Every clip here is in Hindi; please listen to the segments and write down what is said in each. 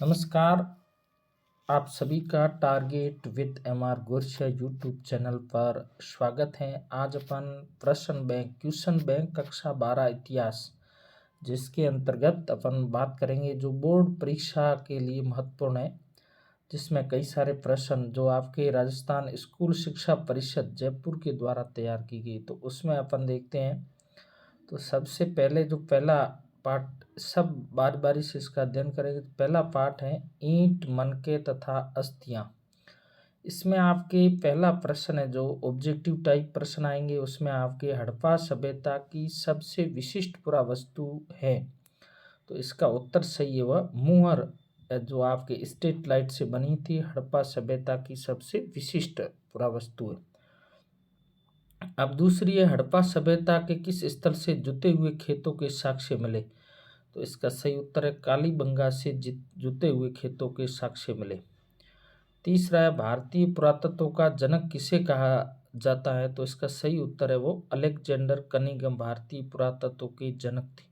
नमस्कार। आप सभी का target with MR Gursiya YouTube channel पर स्वागत है। आज अपन प्रश्न बैंक क्वेश्चन बैंक कक्षा 12 इतिहास जिसके अंतर्गत अपन बात करेंगे जो बोर्ड परीक्षा के लिए महत्वपूर्ण है, जिसमें कई सारे प्रश्न जो आपके राजस्थान स्कूल शिक्षा परिषद जयपुर के द्वारा तैयार की गई, तो उसमें अपन देखते हैं। तो सबसे पहले जो पहला पाठ, सब बारी बारी से इसका अध्ययन करेंगे। तो पहला पाठ है ईंट, मनके तथा अस्थियां। इसमें आपके पहला प्रश्न है जो ऑब्जेक्टिव टाइप प्रश्न आएंगे, उसमें आपके हड़प्पा सभ्यता की सबसे विशिष्ट पुरावस्तु है। तो इसका उत्तर सही है वह मुहर, जो आपके स्ट्रीट लाइट से बनी थी, हड़प्पा सभ्यता की सबसे विशिष्ट पुरावस्तु है। अब दूसरी है हड़प्पा सभ्यता के किस स्थल से जुते हुए खेतों के साक्ष्य मिले। तो इसका सही उत्तर है कालीबंगा से जुते हुए खेतों के साक्ष्य मिले। तीसरा है भारतीय पुरातत्व का जनक किसे कहा जाता है। तो इसका सही उत्तर है वो अलेक्जेंडर कनिंघम भारतीय पुरातत्व के जनक थे।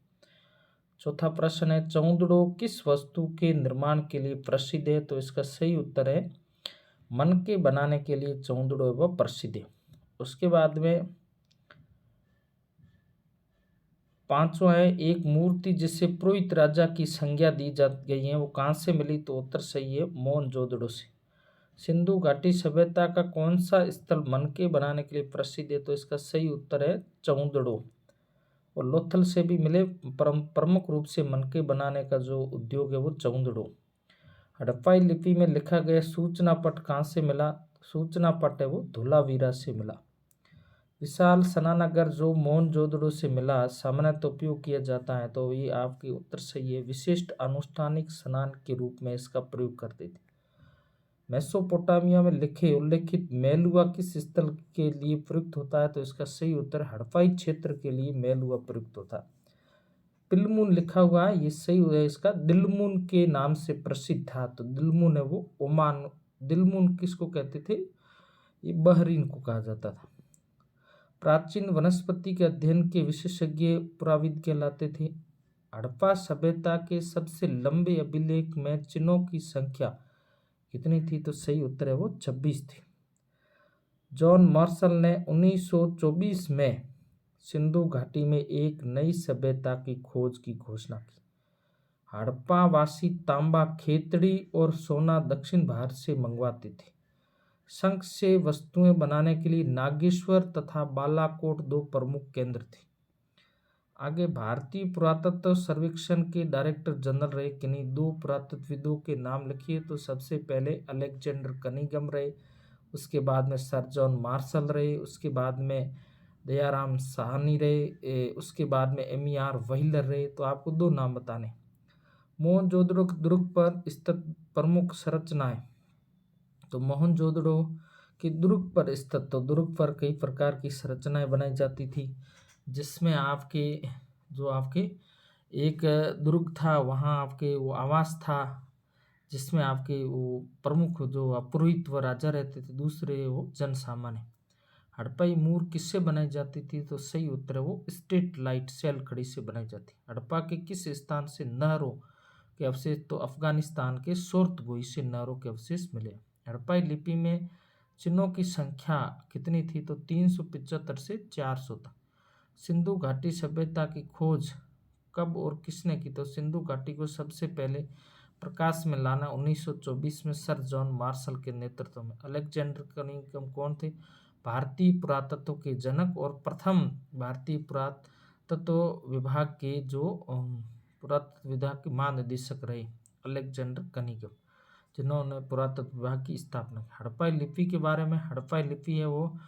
चौथा प्रश्न है चौंदड़ो किस वस्तु के निर्माण के लिए प्रसिद्ध है। तो इसका सही उत्तर है मनके बनाने के लिए चौंदड़ो वह प्रसिद्ध है। उसके बाद में पांचवा है एक मूर्ति जिसे पुरोहित राजा की संज्ञा दी जा गई है, वो कहाँ से मिली। तो उत्तर सही है मोहनजोदड़ो से। सिंधु घाटी सभ्यता का कौन सा स्थल मनके बनाने के लिए प्रसिद्ध है। तो इसका सही उत्तर है चौंदड़ो। और लोथल से भी मिले, प्रमुख रूप से मनके बनाने का जो उद्योग है वो चौंदड़ो। हड़प्पाई लिपि में लिखा गया सूचना पट कहाँ से मिला। सूचना पट है वो धोलावीरा से मिला। विशाल स्नानागार जो मोहनजोदड़ो से मिला, सामान्यतः उपयोग किया जाता है। तो ये आपके उत्तर सही है, विशिष्ट अनुष्ठानिक स्नान के रूप में इसका प्रयोग करते थे। मेसोपोटामिया में लिखे उल्लेखित मेलुआ किस स्थल के लिए प्रयुक्त होता है। तो इसका सही उत्तर हड़प्पाई क्षेत्र के लिए मेलुआ प्रयुक्त होता है। पिलमुन लिखा हुआ है, ये सही है इसका, दिलमुन के नाम से प्रसिद्ध था। तो दिलमुन है वो ओमान, दिलमुन किसको कहते थे, ये बहरीन को कहा जाता था। प्राचीन वनस्पति के अध्ययन के विशेषज्ञ पुराविद कहलाते थे। हड़प्पा सभ्यता के सबसे लंबे अभिलेख में चिन्हों की संख्या कितनी थी। तो सही उत्तर है वो 26 थी। जॉन मार्शल ने 1924 में सिंधु घाटी में एक नई सभ्यता की खोज की घोषणा की। हड़प्पा वासी तांबा, खेतड़ी और सोना दक्षिण भारत से मंगवाते थे। शंख से वस्तुएं बनाने के लिए नागेश्वर तथा बालाकोट दो प्रमुख केंद्र थे। आगे भारतीय पुरातत्व सर्वेक्षण के डायरेक्टर जनरल रहे किन्हीं दो पुरातत्वविदों के नाम लिखिए। तो सबसे पहले अलेक्जेंडर कनिंघम रहे, उसके बाद में सर जॉन मार्शल रहे, उसके बाद में दयाराम साहनी रहे, उसके बाद में MER व्हीलर रहे। तो आपको दो नाम बताने। मोहनजोदड़ो दुर्ग पर स्थित प्रमुख संरचनाएं। तो मोहनजोदड़ो के दुर्ग पर स्थित, तो दुर्ग पर कई प्रकार की संरचनाएं बनाई जाती थी, जिसमें आपके जो आपके एक दुर्ग था, वहाँ आपके वो आवास था जिसमें आपके वो प्रमुख जो पुरोहित व राजा रहते थे, दूसरे वो जन सामान्य। हड़प्पाई मूर किससे बनाई जाती थी। तो सही उत्तर है वो स्ट्रीट लाइट से लकड़ी से बनाई जाती। हड़प्पा के किस स्थान से नहरों के अवशेष। तो अफगानिस्तान के सोर्तगोई से नहरों के अवशेष मिले। हड़प्पाई लिपि में चिन्हों की संख्या कितनी थी। तो 375 से 400 तक। सिंधु घाटी सभ्यता की खोज कब और किसने की। तो सिंधु घाटी को सबसे पहले प्रकाश में लाना 1924 में सर जॉन मार्शल के नेतृत्व में। अलेक्जेंडर कनिंघम कौन थे, भारतीय पुरातत्व के जनक और प्रथम भारतीय पुरातत्व विभाग के जो पुरातत्व विभाग के महानिदेशक रहे अलेक्जेंडर कनिंघम, जिन्होंने पुरातत्व विभाग की स्थापना की। हड़प्पाई लिपि के बारे में, हड़प्पाई लिपि है वो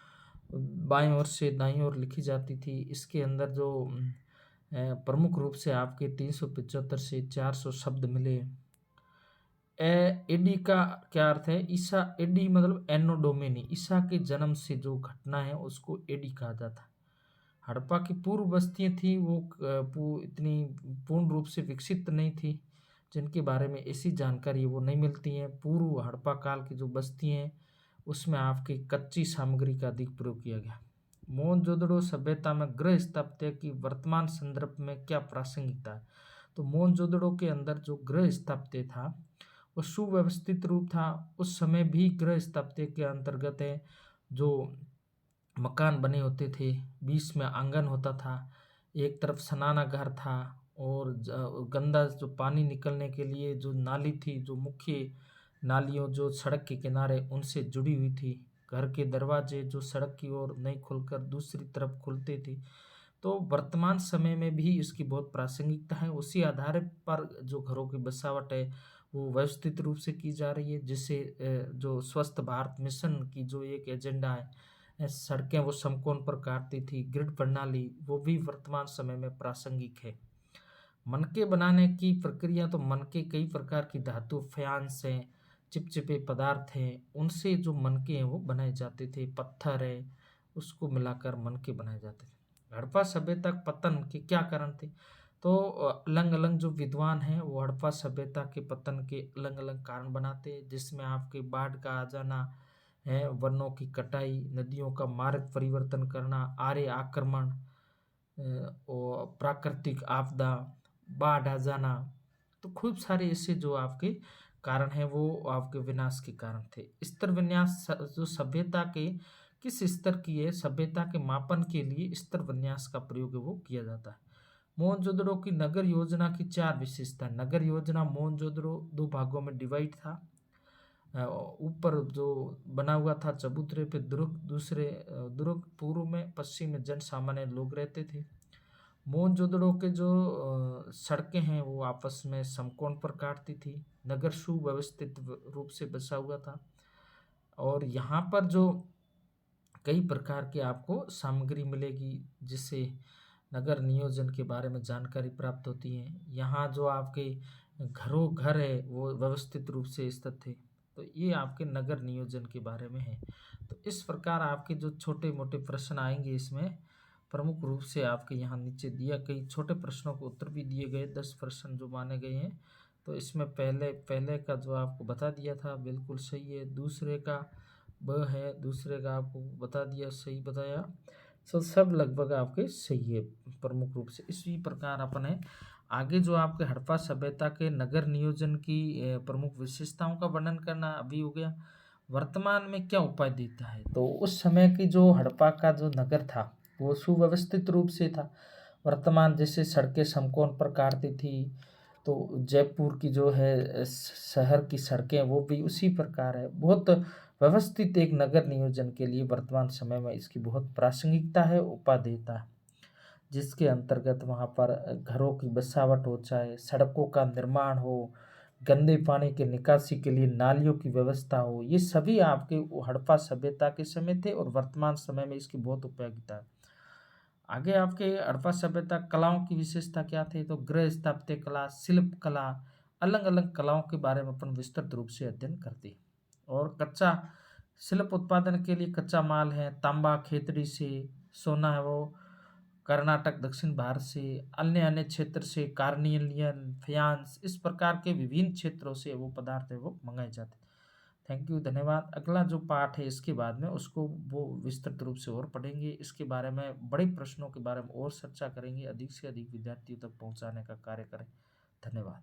बाईं ओर से दाईं ओर लिखी जाती थी। इसके अंदर जो प्रमुख रूप से आपके 375 से 400 शब्द मिले। एडी का क्या अर्थ है, ईसा, एडी मतलब एनो डोमिनी, ईसा के जन्म से जो घटना है उसको एडी कहा जाता है। हड़प्पा की पूर्व बस्तियां थी वो इतनी पूर्ण रूप से विकसित नहीं थी, जिनके बारे में ऐसी जानकारी वो नहीं मिलती है। पूर्व हड़प्पा काल की जो बस्ती हैं उसमें आपकी कच्ची सामग्री का अधिक प्रयोग किया गया। मोहनजोदड़ो सभ्यता में गृह स्थापत्य की वर्तमान संदर्भ में क्या प्रासंगिकता है। तो मोहनजोदड़ो के अंदर जो गृह स्थापत्य था वो सुव्यवस्थित रूप था। उस समय भी गृह स्थापत्य के अंतर्गत है जो मकान बने होते थे, बीच में आंगन होता था, एक तरफ स्नानागार था और गंदा जो पानी निकलने के लिए जो नाली थी, जो मुख्य नालियों जो सड़क के किनारे उनसे जुड़ी हुई थी, घर के दरवाजे जो सड़क की ओर नहीं खुलकर दूसरी तरफ खुलते थे। तो वर्तमान समय में भी इसकी बहुत प्रासंगिकता है। उसी आधार पर जो घरों की बसावट है वो व्यवस्थित रूप से की जा रही है, जिससे जो स्वस्थ भारत मिशन की जो एक एजेंडा है, सड़कें वो समकोण पर काटती थी, ग्रिड प्रणाली वो भी वर्तमान समय में प्रासंगिक है। मनके बनाने की प्रक्रिया, तो मनके कई प्रकार की धातु फ्यांस हैं, चिपचिपे पदार्थ हैं, उनसे जो मनके हैं वो बनाए जाते थे, पत्थर है उसको मिलाकर मनके बनाए जाते थे। हड़प्पा सभ्यता पतन के क्या कारण थे? तो अलग अलग जो विद्वान हैं वो हड़प्पा सभ्यता के पतन के अलग अलग कारण बनाते हैं, जिसमें आपके बाढ़ का आ जाना है, वनों की कटाई, नदियों का मार्ग परिवर्तन करना, आर्य आक्रमण और प्राकृतिक आपदा, बाढ़ आ जाना। तो खूब सारे ऐसे जो आपके कारण हैं वो आपके विनाश के कारण थे। स्तर विन्यास जो सभ्यता के किस स्तर की है, सभ्यता के मापन के लिए स्तर विन्यास का प्रयोग है वो किया जाता है। मोहनजोदड़ो की नगर योजना की 4 विशेषता। नगर योजना मोहनजोदड़ो 2 भागों में डिवाइड था। ऊपर जो बना हुआ था चबूतरे पे दुर्ग, दूसरे दुर्ग पूर्व में, पश्चिम में जन सामान्य लोग रहते थे। मोहनजोदड़ो के जो सड़कें हैं वो आपस में समकोण पर काटती थी। नगर सुव्यवस्थित रूप से बसा हुआ था और यहाँ पर जो कई प्रकार की आपको सामग्री मिलेगी जिससे नगर नियोजन के बारे में जानकारी प्राप्त होती है। यहाँ जो आपके घरों घर है वो व्यवस्थित रूप से स्थित थे। तो ये आपके नगर नियोजन के बारे में है। तो इस प्रकार आपके जो छोटे मोटे प्रश्न आएंगे इसमें प्रमुख रूप से आपके यहाँ नीचे दिया, कई छोटे प्रश्नों को उत्तर भी दिए गए, 10 प्रश्न जो माने गए हैं। तो इसमें पहले पहले का जो आपको बता दिया था बिल्कुल सही है, दूसरे का ब है, दूसरे का आपको बता दिया, सही बताया। तो सब लगभग आपके सही है प्रमुख रूप से। इसी प्रकार अपने आगे जो आपके हड़प्पा सभ्यता के नगर नियोजन की प्रमुख विशेषताओं का वर्णन करना अभी हो गया। वर्तमान में क्या उपाय देता है? तो उस समय की जो हड़प्पा का जो नगर था वो सुव्यवस्थित रूप से था। वर्तमान जैसे सड़कें समकोण पर काटती थी, तो जयपुर की जो है शहर की सड़कें वो भी उसी प्रकार है। बहुत व्यवस्थित एक नगर नियोजन के लिए वर्तमान समय में इसकी बहुत प्रासंगिकता है, उपादेयता है, जिसके अंतर्गत वहाँ पर घरों की बसावट हो, चाहे सड़कों का निर्माण हो, गंदे पानी के निकासी के लिए नालियों की व्यवस्था हो, ये सभी आपके हड़प्पा सभ्यता के समय थे और वर्तमान समय में इसकी बहुत उपयोगिता है। आगे आपके हड़प्पा सभ्यता कलाओं की विशेषता क्या थे? तो गृह स्थापत्य कला, शिल्प कला, अलग अलग कलाओं के बारे में अपन विस्तृत रूप से अध्ययन करते हैं। और कच्चा शिल्प उत्पादन के लिए कच्चा माल है, तांबा खेतड़ी से, सोना है वो कर्नाटक दक्षिण भारत से, अन्य अन्य क्षेत्र से कार्नियन फ्यांस, इस प्रकार के विभिन्न क्षेत्रों से वो पदार्थ है वो मंगाए जाते हैं। थैंक यू, धन्यवाद। अगला जो पाठ है इसके बाद में उसको वो विस्तृत रूप से और पढ़ेंगे, इसके बारे में बड़े प्रश्नों के बारे में और चर्चा करेंगे, अधिक से अधिक विद्यार्थियों तक पहुंचाने का कार्य करें। धन्यवाद।